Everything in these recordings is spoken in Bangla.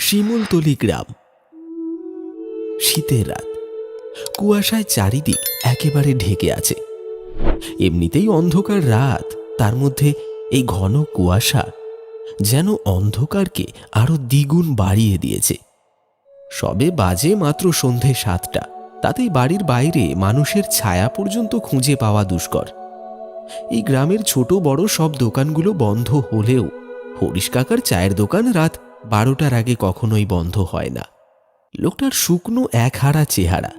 শিমুলতলি গ্রাম। শীতের রাত, কুয়াশায় চারিদিক একেবারে ঢেকে আছে। এমনিতেই অন্ধকার রাত, তার মধ্যে এই ঘন কুয়াশা যেন অন্ধকারকে আরো দ্বিগুণ বাড়িয়ে দিয়েছে। সবে বাজে মাত্র সন্ধে 7টা, তাতেই বাড়ির বাইরে মানুষের ছায়া পর্যন্ত খুঁজে পাওয়া দুষ্কর। এই গ্রামের ছোট বড় সব দোকানগুলো বন্ধ হলেও হরিশ কাকার চায়ের দোকান রাত 12টার আগে কখনোই বন্ধ হয় না। লোকটার শুকনো একহারা চেহারা,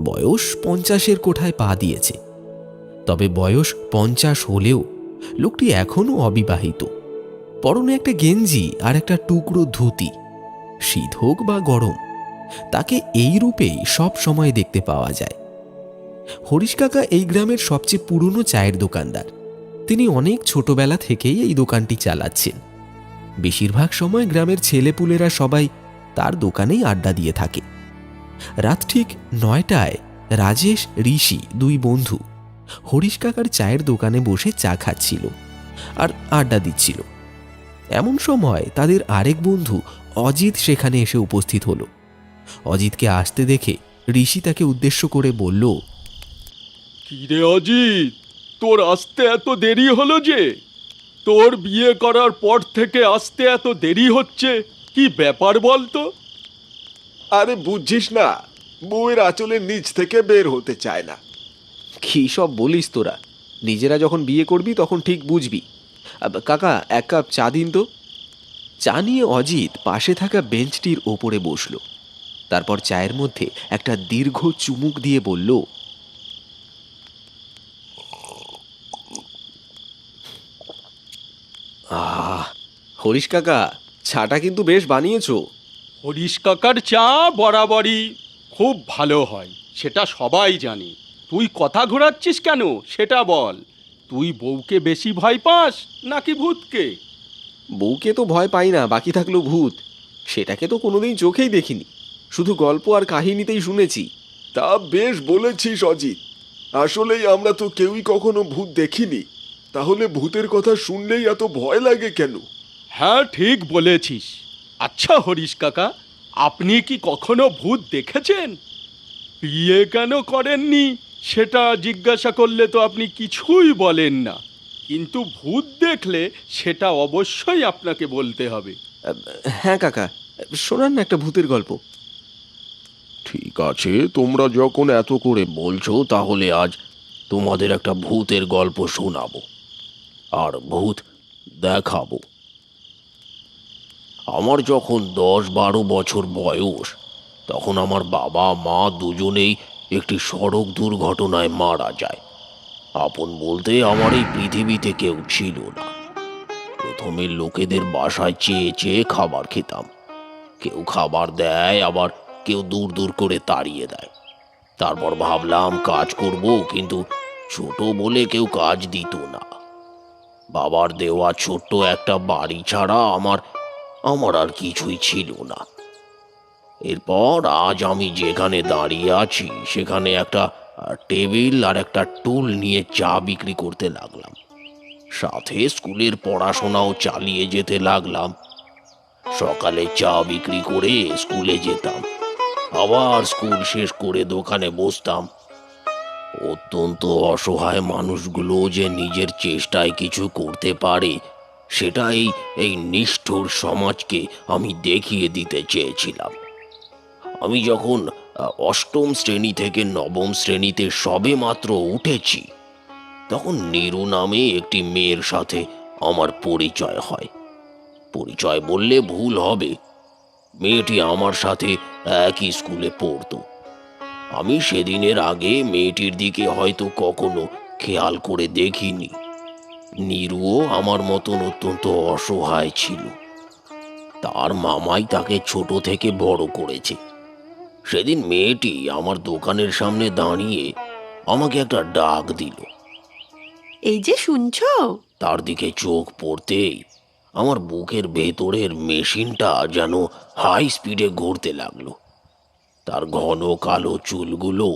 বয়স 50-এর কোঠায় পা দিয়েছে। তবে বয়স 50 হলেও লোকটি এখনো অবিবাহিত। পরনে একটা গেঞ্জি আর একটা টুকরো ধুতি। শীত হোক বা গরম, তাকে এই রূপেই সব সময় দেখতে পাওয়া যায়। হরিশ কাকা এই গ্রামের সবচেয়ে পুরনো চায়ের দোকানদার। তিনি অনেক ছোটবেলা থেকেই এই দোকানটি চালাচ্ছেন। বেশিরভাগ সময় গ্রামের ছেলেপুলেরা সবাই তার দোকানেই আড্ডা দিয়ে থাকে। রাত ঠিক 9টায় রাজেশ, ঋষি, দুই বন্ধু হরিশ কাকার চায়ের দোকানে বসে চা খাচ্ছিল আর আড্ডা দিচ্ছিল। এমন সময় তাদের আরেক বন্ধু অজিত সেখানে এসে উপস্থিত হলো। অজিতকে আসতে দেখে ঋষি তাকে উদ্দেশ্য করে বলল, কিরে অজিত, তোর আসতে এত দেরি হলো যে? তোর বিয়ে করার পর থেকে আসতে এত দেরি হচ্ছে, কি ব্যাপার বলতো? আরে বুঝছিস না, বউয়ের আঁচলের নিচ থেকে বের হতে চায় না। কি সব বলিস তোরা? নিজেরা যখন বিয়ে করবি তখন ঠিক বুঝবি। কাকা, এক কাপ চা দিন তো। চা নিয়ে অজিত পাশে থাকা বেঞ্চটির ওপরে বসল। তারপর চায়ের মধ্যে একটা দীর্ঘ চুমুক দিয়ে বলল, আহ, হরিশ কাকা, চাটা কিন্তু বেশ বানিয়েছো। হরিশ কাকার চা বরাবরই খুব ভালো হয়, সেটা সবাই জানে। তুই কথা ঘোরাচ্ছিস কেন সেটা বল। তুই বউকে বেশি ভয় পাস নাকি ভূতকে? বউকে তো ভয় পাই না, বাকি থাকলো ভূত। সেটাকে তো কোনোদিন চোখেই দেখিনি, শুধু গল্প আর কাহিনীতেই শুনেছি। তা বেশ বলেছিস অজিত, আসলেই আমরা তো কেউই কখনো ভূত দেখিনি, তাহলে ভূতের কথা শুনলেই এত ভয় লাগে কেন? হ্যাঁ, ঠিক বলেছিস। আচ্ছা হরিশ কাকা, আপনি কি কখনো ভূত দেখেছেন? বিয়ে কেন করেননি সেটা জিজ্ঞাসা করলে তো আপনি কিছুই বলেন না, কিন্তু ভূত দেখলে সেটা অবশ্যই আপনাকে বলতে হবে। হ্যাঁ কাকা, শোনান না একটা ভূতের গল্প। ঠিক আছে, তোমরা যখন এত করে বলছো তাহলে আজ তোমাদের একটা ভূতের গল্প শোনাবো আর ভূত দেখাবো। আমার যখন 10-12 বছর বয়স, তখন আমার বাবা মা দুজনেই একটি সড়ক দুর্ঘটনায় মারা যায়। আপন বলতে আমার এই পৃথিবীতে কেউ ছিল না। প্রথমে লোকেদের বাসায় চেয়ে চেয়ে খাবার খেতাম। কেউ খাবার দেয়, আবার কেউ দূর দূর করে তাড়িয়ে দেয়। তারপর ভাবলাম কাজ করব, কিন্তু ছোট বলে কেউ কাজ দিত না। বাবার দেওয়া ছোট্ট একটা বাড়ি ছাড়া আমার আমার আর কিছুই ছিল না। এরপর আজ আমি যেখানে দাঁড়িয়ে আছি সেখানে একটা টেবিল আর একটা টুল নিয়ে চা বিক্রি করতে লাগলাম। সাথে স্কুলের পড়াশোনাও চালিয়ে যেতে লাগলাম। সকালে চা বিক্রি করে স্কুলে যেতাম, আবার স্কুল শেষ করে দোকানে বসতাম। অত্যন্ত অসহায় মানুষগুলো যে নিজের চেষ্টায় কিছু করতে পারে, সেটা এই নিষ্ঠুর সমাজকে আমি দেখিয়ে দিতে চেয়েছিলাম। আমি যখন অষ্টম শ্রেণী থেকে নবম শ্রেণীতে সবে মাত্র উঠেছি, তখন নীরু নামে একটি মেয়ের সাথে আমার পরিচয় হয়। পরিচয় বললে ভুল হবে, মেয়েটি আমার সাথে একই স্কুলে পড়তো। আমি সেদিনের আগে মেয়েটির দিকে হয়তো কখনো খেয়াল করে দেখিনি। নীরুও আমার মতন অত্যন্ত অসহায় ছিল। তার মামাই তাকে ছোট থেকে বড় করেছে। সেদিন মেয়েটি আমার দোকানের সামনে দাঁড়িয়ে আমাকে একটা ডাক দিল। এই যে শুনছো? তার দিকে চোখ পড়তেই আমার বুকের ভেতরের মেশিনটা যেন হাই স্পিডে ঘুরতে লাগলো। তার ঘন কালো চুলগুলো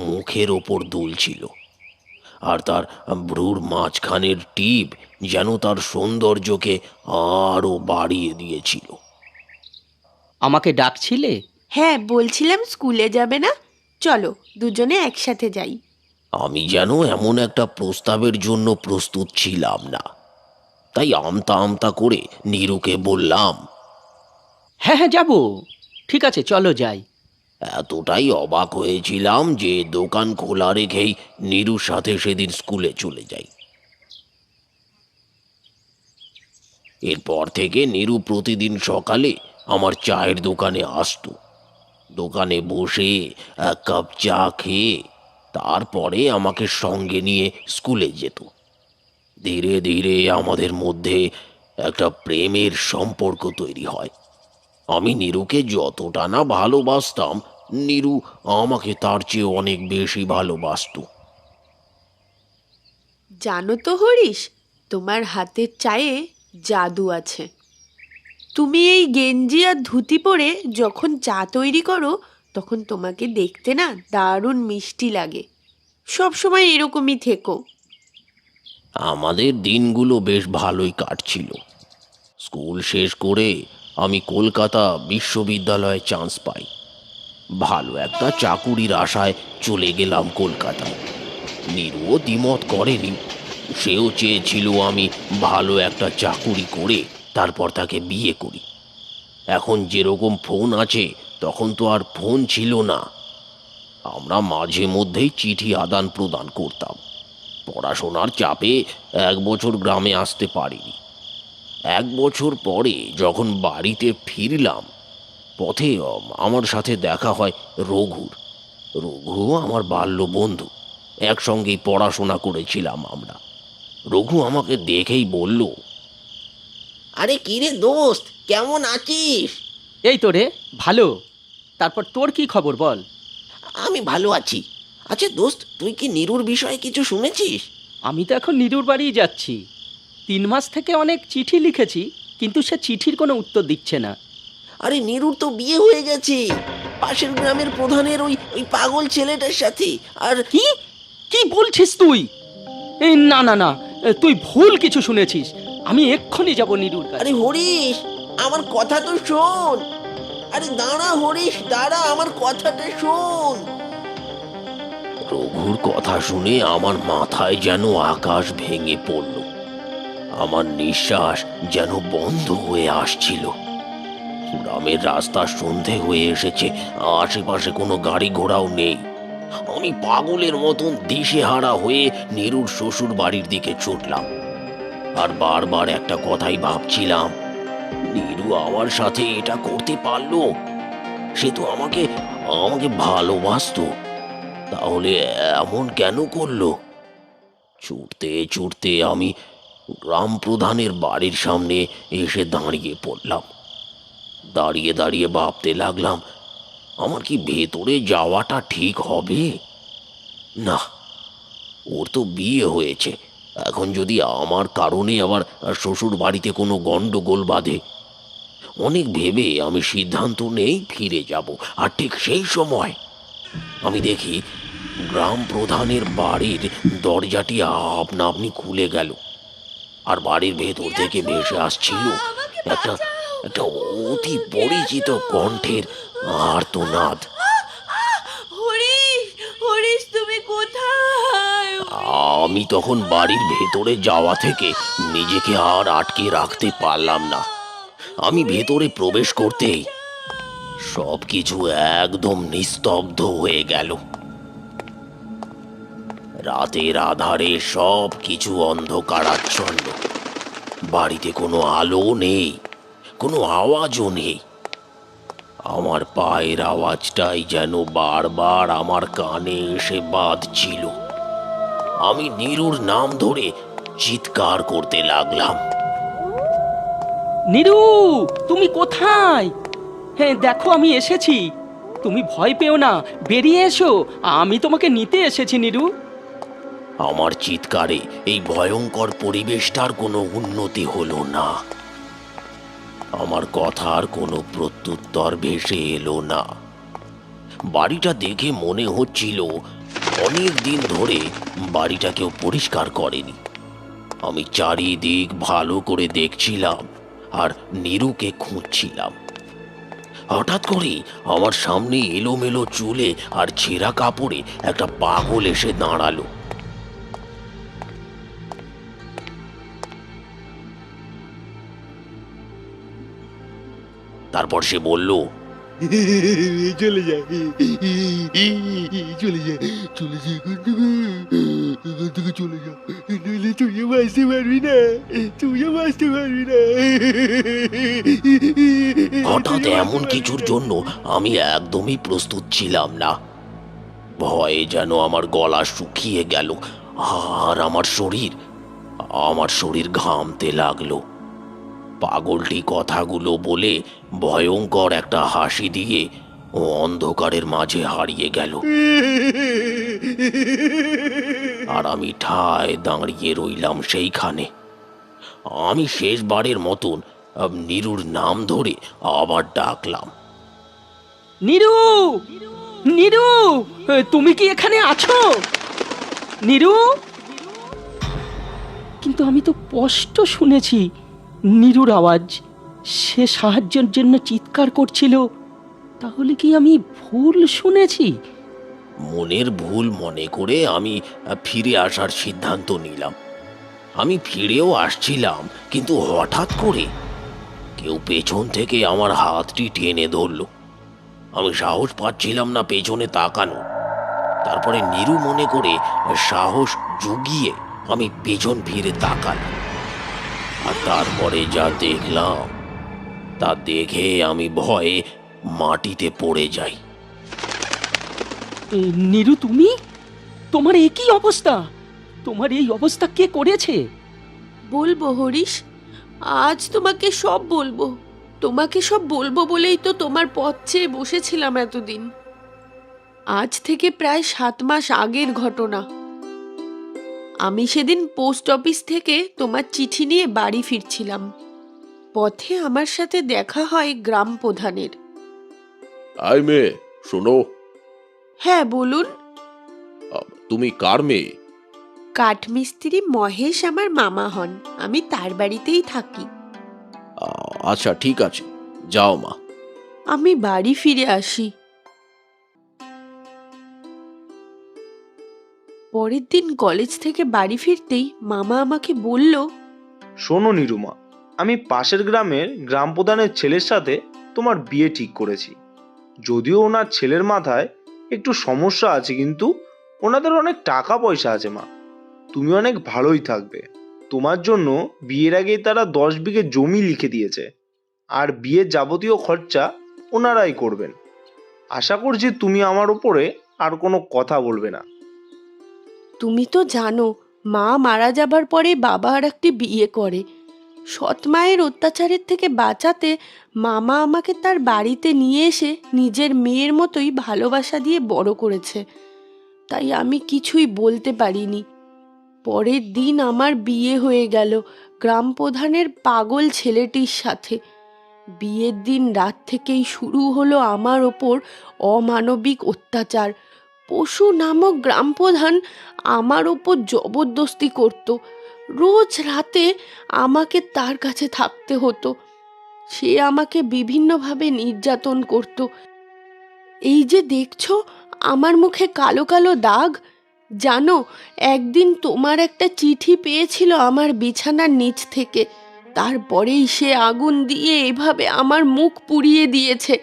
মুখের ওপর দুলছিল, আর তার ভ্রুর মাঝখানের টিপ যেন তার সৌন্দর্যকে আরো বাড়িয়ে দিয়েছিল। আমাকে ডাকছিলে? হ্যাঁ, বলছিলাম স্কুলে যাবে না? চলো দুজনে একসাথে যাই। আমি যেন এমন একটা প্রস্তাবের জন্য প্রস্তুত ছিলাম না, তাই আমতা আমতা করে নীরুকে বললাম। হ্যাঁ হ্যাঁ, যাব। ঠিক আছে, চলো যাই। এতটাই অবাক হয়েছিলাম যে দোকান খোলা রেখেই নীরুর সাথে সেদিন স্কুলে চলে যাই। এরপর থেকে নীরু প্রতিদিন সকালে আমার চায়ের দোকানে আসতো। দোকানে বসে এক কাপ চা খেয়ে তারপরে আমাকে সঙ্গে নিয়ে স্কুলে যেত। ধীরে ধীরে আমাদের মধ্যে একটা প্রেমের সম্পর্ক তৈরি হয়। আমি নীরুকে যতটা না ভালোবাসতাম, নীরু আমাকে তার চেয়ে অনেক বেশি ভালোবাসতো। জানো তো হরিশ, তোমার হাতের চায়ে জাদু আছে। তুমি এই গেঞ্জি আর ধুতি পরে যখন চা তৈরি করো, তখন তোমাকে দেখতে না দারুণ মিষ্টি লাগে। সব সময় এরকমই থেকো। আমাদের দিনগুলো বেশ ভালোই কাটছিল। স্কুল শেষ করে আমি কলকাতা বিশ্ববিদ্যালয়ে চান্স পাই। ভালো একটা চাকুরির আশায় চলে গেলাম কলকাতায়। নীরুও দ্বিমত করেনি। সেও চেয়েছিল আমি ভালো একটা চাকুরি করে তারপর তাকে বিয়ে করি। এখন যেরকম ফোন আছে, তখন তো আর ফোন ছিল না। আমরা মাঝে মধ্যেই চিঠি আদান প্রদান করতাম। পড়াশোনার চাপে 1 বছর গ্রামে আসতে পারিনি। 1 বছর পরে যখন বাড়িতে ফিরলাম, পথে আমার সাথে দেখা হয় রঘুর। রঘু আমার বাল্য বন্ধু, একসঙ্গেই পড়াশোনা করেছিলাম আমরা। রঘু আমাকে দেখেই বলল, আরে কিরে দোস্ত, কেমন আছিস? এই তো রে, ভালো। তারপর তোর কি খবর বল? আমি ভালো আছি। আচ্ছা দোস্ত, তুই কি নীরুর বিষয়ে কিছু শুনেছিস? আমি তো এখন নীরুর বাড়িই যাচ্ছি। 3 মাস থেকে অনেক চিঠি লিখেছি, কিন্তু সে চিঠির কোনো উত্তর দিচ্ছে না। আরে নীরুর তো বিয়ে হয়ে গেছে পাশের গ্রামের প্রধানের ওই ওই পাগল ছেলেটার সাথে। আর কি কি বলছিস তুই? এই না না না, তুই ভুল কিছু শুনেছিস। আমি এক্ষুনি যাব নীরুর কাছে। আরে হরিশ, আমার কথা তো শোন। আরে দাঁড়া হরিশ, দাঁড়া, আমার কথাটা শোন। রঘুর কথা শুনে আমার মাথায় যেন আকাশ ভেঙে পড়ল। আমার নিঃশ্বাস যেন বন্ধ হয়ে আসছিল। গ্রামের রাস্তা সন্ধে হয়ে এসেছে, আশেপাশে কোনো গাড়ি ঘোড়াও নেই। আমি পাগলের মতন দিশেহারা হয়ে নীরুর শ্বশুর বাড়ির দিকে ছুটলাম। আর বারবার একটা কথাই ভাবছিলাম, নীরু আমার সাথে এটা করতে পারলো? সে তো আমাকে আমাকে ভালোবাসতো, তাহলে এমন কেন করলো? ছুটতে ছুটতে আমি গ্রাম প্রধানের বাড়ির সামনে এসে দাঁড়িয়ে পড়লাম। দাঁড়িয়ে দাঁড়িয়ে ভাবতে লাগলাম, আমার কি ভেতরে যাওয়াটা ঠিক হবে? না, ওর তো বিয়ে হয়েছে। এখন যদি আমার কারণে আবার শ্বশুর বাড়িতে কোনো গন্ডগোল বাঁধে। অনেক ভেবে আমি সিদ্ধান্ত নেই ফিরে যাব। আর ঠিক সেই সময় আমি দেখি গ্রাম প্রধানের বাড়ির দরজাটি আপনা আপনি খুলে গেল, আর বাড়ির ভেতর থেকে ভেসে আসছিল একটা একটা অতি পরিচিত কণ্ঠের আর্তনাদ। হরিশ, হরিশ, তুমি কোথায়? আমি তখন বাড়ির ভেতরে যাওয়া থেকে নিজেকে আর আটকে রাখতে পারলাম না। আমি ভেতরে প্রবেশ করতেই সবকিছু একদম নিস্তব্ধ হয়ে গেল। রাতের আধারে সব কিছু অন্ধকারাচ্ছন্ন। বাড়িতে কোনো আলো নেই, কোনো আওয়াজও নেই। আমার পায়ের আওয়াজটাই যেন বারবার আমার কানে এসে বাজছিল। আমি নীরুর নাম ধরে চিৎকার করতে লাগলাম। নীরু, তুমি কোথায়? হ্যাঁ দেখো, আমি এসেছি। তুমি ভয় পেও না, বেরিয়ে এসো। আমি তোমাকে নিতে এসেছি নীরু। আমার চিৎকারে এই ভয়ঙ্কর পরিবেশটার কোনো উন্নতি হলো না। আমার কথার কোনো প্রত্যুত্তর ভেসে এলো না। বাড়িটা দেখে মনে হচ্ছিল অনেক দিন ধরে বাড়িটা কেউ পরিষ্কার করেনি। আমি চারিদিক ভালো করে দেখছিলাম আর নীরুকে খুঁজছিলাম। হঠাৎ করে আমার সামনে এলোমেলো চুলে আর ছেঁড়া কাপড়ে একটা পাগল এসে দাঁড়ালো। তারপর সে বলল, চলে যা, চলে যা, চলে যা এখান থেকে চলে যা, নইলে তুইও বাঁচতে পারবি না, তুইও বাঁচতে পারবি না। হঠাৎ এমন কিছুর জন্য আমি একদমই প্রস্তুত ছিলাম না। ভয়ে যেন আমার গলা শুকিয়ে গেল, আর আমার শরীর ঘামতে লাগলো। পাগলটি কথাগুলো বলে ভয়ঙ্কর একটা হাসি দিয়ে ও অন্ধকারের মাঝে হারিয়ে গেল। আর আমি ঠায় দাঁড়িয়ে রইলাম সেইখানে। আমি শেষবারের মতন নীরুর নাম ধরে আবার ডাকলাম। নীরু, নীরু, তুমি কি এখানে আছো? নীরু, কিন্তু আমি তো স্পষ্ট শুনেছি নীরুর আওয়াজ। সে সাহায্যের জন্য চিৎকার করছিল। তাহলে কি আমি ভুল শুনেছি? মনের ভুল মনে করে আমি ফিরে আসার সিদ্ধান্ত নিলাম। আমি ফিরেও আসছিলাম, কিন্তু হঠাৎ করে কেউ পেছন থেকে আমার হাতটি টেনে ধরল। আমি সাহস পাচ্ছিলাম না পেছনে তাকানো। তারপরে নীরু মনে করে সাহস জুগিয়ে আমি পেছন ফিরে তাকালাম। আর তারপরে যা দেখলাম তা দেখে আমি ভয়ে মাটিতে পড়ে যাই। নীরু, তুমি? তোমার একই অবস্থা? তোমার এই অবস্থা কে করেছে? বলবো হরিশ, আজ তোমাকে সব বলবো। তোমাকে সব বলবো বলেই তো তোমার পথ চেয়ে বসেছিলাম এতদিন। আজ থেকে প্রায় 7 মাস আগের ঘটনা। আমি সেদিন পোস্ট অফিস থেকে তোমার চিঠি নিয়ে বাড়ি ফিরছিলাম। পথে আমার সাথে দেখা হয় গ্রাম প্রধানের। আয় মেয়ে, শোনো। হ্যাঁ বলুন। তুমি কার মেয়ে? কাঠমিস্ত্রি মহেশ আমার মামা হন। আমি তার বাড়িতেই থাকি। আচ্ছা, ঠিক আছে, যাও মা। আমি বাড়ি ফিরে আসি। পরের দিন কলেজ থেকে বাড়ি ফিরতেই মামা আমাকে বলল, শোনো নিরুমা, আমি পাশের গ্রামের গ্রাম প্রধানের ছেলের সাথে তোমার বিয়ে ঠিক করেছি। যদিও ওনার ছেলের মাথায় একটু সমস্যা আছে, কিন্তু ওনাদের অনেক টাকা পয়সা আছে মা। তুমি অনেক ভালোই থাকবে। তোমার জন্য বিয়ের আগেই তারা 10 বিঘে জমি লিখে দিয়েছে, আর বিয়ের যাবতীয় খরচা ওনারাই করবেন। আশা করছি তুমি আমার ওপরে আর কোনো কথা বলবে না। তুমি তো জানো মা মারা যাবার পরে বাবা আর একটি বিয়ে করে। সৎ মায়ের অত্যাচারের থেকে বাঁচাতে মামা আমাকে তার বাড়িতে নিয়ে এসে নিজের মেয়ের মতোই ভালোবাসা দিয়ে বড় করেছে। তাই আমি কিছুই বলতে পারিনি। পরের দিন আমার বিয়ে হয়ে গেল গ্রাম প্রধানের পাগল ছেলেটির সাথে। বিয়ের দিন রাত থেকেই শুরু হলো আমার ওপর অমানবিক অত্যাচার। পশু নামক গ্রাম প্রধান আমার ওপর জবরদস্তি করত। রোজ রাতে আমাকে তার কাছে থাকতে হতো। সে আমাকে বিভিন্নভাবে নির্যাতন করত। এই যে দেখছো আমার মুখে কালো কালো দাগ, জানো একদিন তোমার একটা চিঠি পেয়েছিল আমার বিছানার নিচ থেকে। তারপরেই সে আগুন দিয়ে এভাবে আমার মুখ পুড়িয়ে দিয়েছে।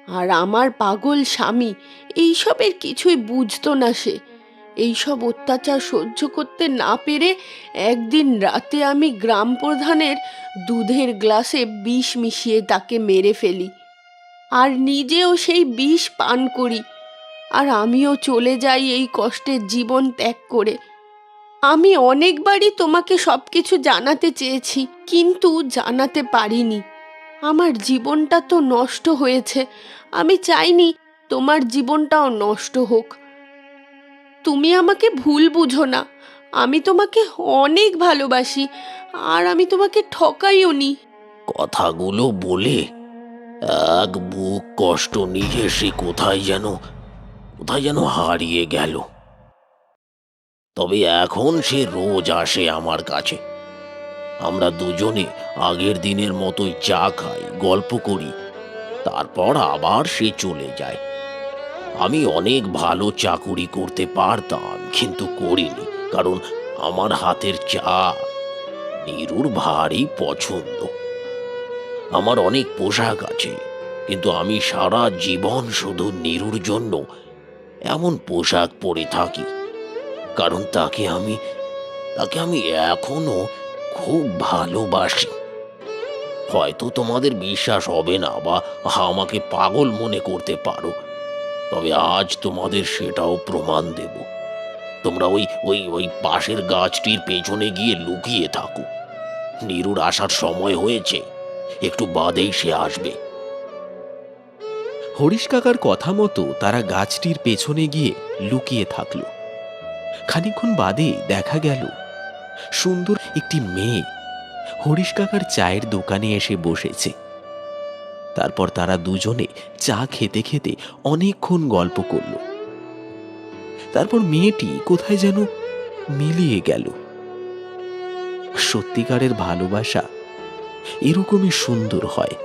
আর আমার পাগল স্বামী এইসবের কিছুই বুঝতো না। সে এইসব অত্যাচার সহ্য করতে না পেরে একদিন রাতে আমি গ্রাম প্রধানের দুধের গ্লাসে বিষ মিশিয়ে তাকে মেরে ফেলি, আর নিজেও সেই বিষ পান করি। আর আমিও চলে যাই এই কষ্টের জীবন ত্যাগ করে। আমি অনেকবারই তোমাকে সবকিছু জানাতে চেয়েছি, কিন্তু জানাতে পারিনি। আমার জীবনটা তো নষ্ট হয়েছে, আমি চাইনি তোমার জীবনটাও নষ্ট হোক। তুমি আমাকে ভুল বুঝো না, আমি তোমাকে অনেক ভালোবাসি, আর আমি তোমাকে ঠকাইও নি। কথাগুলো বলে এক বুক কষ্ট নিয়ে সে কোথায় যেন হারিয়ে গেল। তবে এখন সে রোজ আসে আমার কাছে। আমরা দুজনে আগের দিনের মতোই চা খাই, গল্প করি, তারপর আবার সে চলে যায়। আমি অনেক ভালো চাকুরি করতে পারতাম, কিন্তু করিনি, কারণ আমার হাতের চা নীরুর ভারী পছন্দ। আমার অনেক পোশাক আছে, কিন্তু আমি সারা জীবন শুধু নীরুর জন্য এমন পোশাক পরে থাকি, কারণ তাকে আমি এখনো খুব ভালোবাসি। হয়তো তোমাদের বিশ্বাস হবে না বা আমাকে পাগল মনে করতে পারো, তবে আজ তোমাদের সেটাও প্রমাণ দেব। তোমরা ওই ওই ওই পাশের গাছটির পেছনে গিয়ে লুকিয়ে থাকো। নীরুর আসার সময় হয়েছে, একটু বাদেই সে আসবে। হরিশ কাকার কথা মতো তারা গাছটির পেছনে গিয়ে লুকিয়ে থাকল। খানিকক্ষণ বাদে দেখা গেল সুন্দর একটি মেয়ে হরিশ কাকার চায়ের দোকানে এসে বসেছে। তারপর তারা দুজনে চা খেতে খেতে অনেকক্ষণ গল্প করল। তারপর মেয়েটি কোথায় যেন মিলিয়ে গেল। সত্যিকারের ভালোবাসা এরকমই সুন্দর হয়।